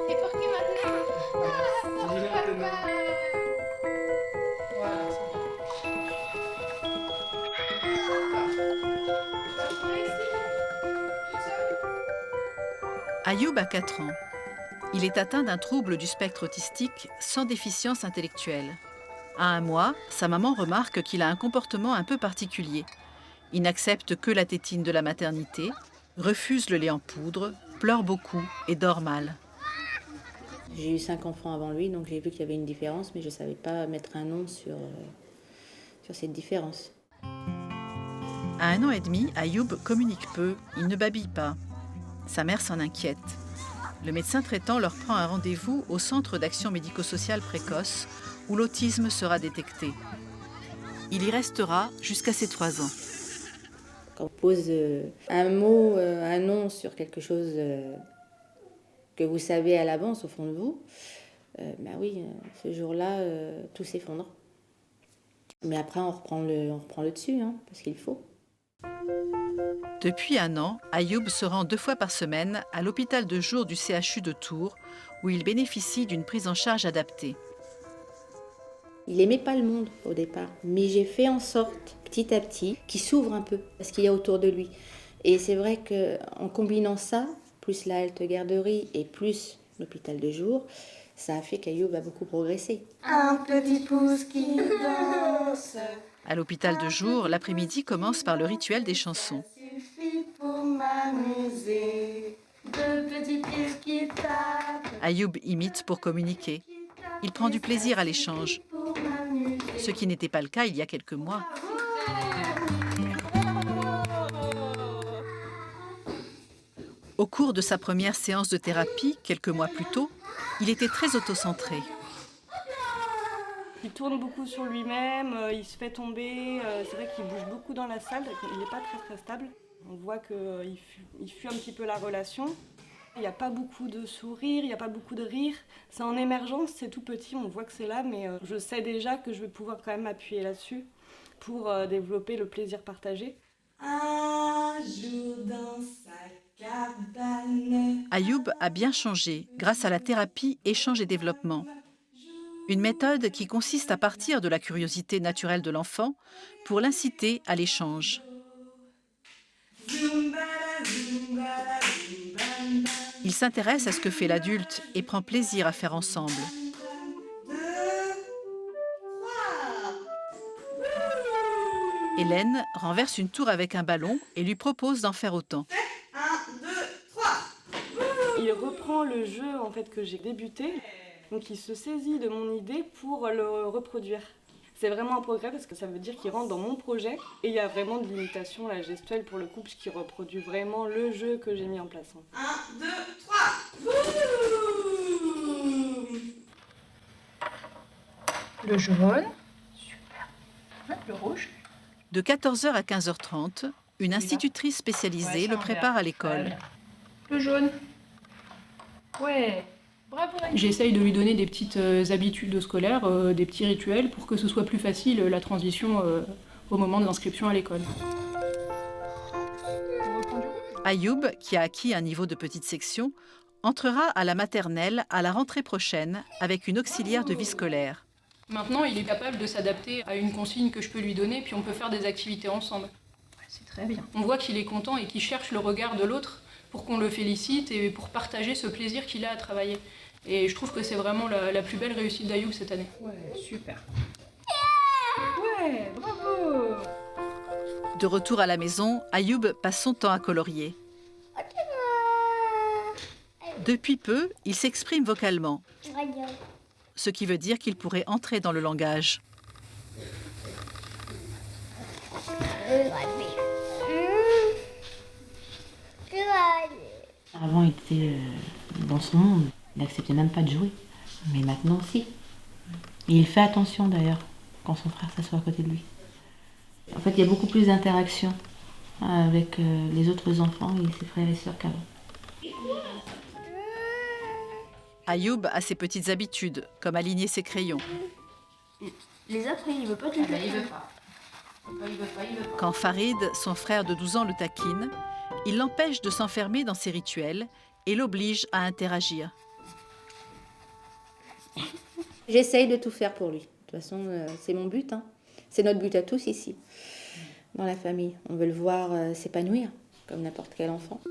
Et pour qui maintenant? Ah, papa. Voilà, c'est bon. Ayoub a 4 ans. Il est atteint d'un trouble du spectre autistique sans déficience intellectuelle. À 1 mois, sa maman remarque qu'il a un comportement un peu particulier. Il n'accepte que la tétine de la maternité, refuse le lait en poudre, pleure beaucoup et dort mal. J'ai eu 5 enfants avant lui, donc j'ai vu qu'il y avait une différence, mais je ne savais pas mettre un nom sur cette différence. À 1 an et demi, Ayoub communique peu, il ne babille pas. Sa mère s'en inquiète. Le médecin traitant leur prend un rendez-vous au centre d'action médico-sociale précoce où l'autisme sera détecté. Il y restera jusqu'à ses 3 ans. Quand on pose un mot, un nom sur quelque chose que vous savez à l'avance au fond de vous, ben oui, ce jour-là, tout s'effondre. Mais après, on reprend le dessus, hein, parce qu'il faut. Depuis 1 an, Ayoub se rend 2 fois par semaine à l'hôpital de jour du CHU de Tours, où il bénéficie d'une prise en charge adaptée. Il n'aimait pas le monde au départ, mais j'ai fait en sorte, petit à petit, qu'il s'ouvre un peu à ce qu'il y a autour de lui. Et c'est vrai qu'en combinant ça, plus la halte garderie et plus l'hôpital de jour, ça a fait qu'Ayoub a beaucoup progressé. Un petit pouce qui danse. À l'hôpital de jour, l'après-midi commence par le rituel des chansons. Suffit pour m'amuser. Deux petits pieds qui tapent. Ayoub imite pour communiquer. Il prend du plaisir à l'échange, Pour m'amuser. ce qui n'était pas le cas il y a quelques mois. Au cours de sa première séance de thérapie, quelques mois plus tôt, il était très autocentré. Il tourne beaucoup sur lui-même, il se fait tomber, c'est vrai qu'il bouge beaucoup dans la salle, il n'est pas très stable. On voit qu'il fuit un petit peu la relation. Il n'y a pas beaucoup de sourires, il n'y a pas beaucoup de rire. C'est en émergence, c'est tout petit, on voit que c'est là, mais je sais déjà que je vais pouvoir quand même m'appuyer là-dessus pour développer le plaisir partagé. Un jour dans sa cabane. Ayoub a bien changé grâce à la thérapie échange et développement. Une méthode qui consiste à partir de la curiosité naturelle de l'enfant pour l'inciter à l'échange. Il s'intéresse à ce que fait l'adulte et prend plaisir à faire ensemble. Hélène renverse une tour avec un ballon et lui propose d'en faire autant. Il reprend le jeu en fait, que j'ai débuté, donc il se saisit de mon idée pour le reproduire. C'est vraiment un progrès parce que ça veut dire qu'il rentre dans mon projet et il y a vraiment de l'imitation la gestuelle pour le coup puisqu'il reproduit vraiment le jeu que j'ai mis en place. 1, 2, 3. Le jaune. Super. Le rouge. De 14 h à 15 h 30, une institutrice spécialisée le prépare à l'école. Le jaune. Ouais. Bravo. J'essaye de lui donner des petites habitudes scolaires, des petits rituels pour que ce soit plus facile la transition au moment de l'inscription à l'école. Ayoub, qui a acquis un niveau de petite section, entrera à la maternelle à la rentrée prochaine avec une auxiliaire de vie scolaire. Maintenant, il est capable de s'adapter à une consigne que je peux lui donner, puis on peut faire des activités ensemble. C'est très bien. On voit qu'il est content et qu'il cherche le regard de l'autre pour qu'on le félicite et pour partager ce plaisir qu'il a à travailler. Et je trouve que c'est vraiment la plus belle réussite d'Ayoub cette année. Ouais, super. Ouais, bravo. De retour à la maison, Ayoub passe son temps à colorier. Depuis peu, il s'exprime vocalement, ce qui veut dire qu'il pourrait entrer dans le langage. Avant, il était dans son monde. Il n'acceptait même pas de jouer. Mais maintenant, si. Et il fait attention d'ailleurs quand son frère s'assoit à côté de lui. En fait, il y a beaucoup plus d'interaction avec les autres enfants et ses frères et sœurs qu'avant. Ayoub a ses petites habitudes, comme aligner ses crayons. Les autres, il veut pas du tout. Il veut pas. Quand Farid, son frère de 12 ans, le taquine, il l'empêche de s'enfermer dans ses rituels et l'oblige à interagir. J'essaye de tout faire pour lui. De toute façon, c'est mon but, hein. C'est notre but à tous ici, dans la famille. On veut le voir s'épanouir, comme n'importe quel enfant.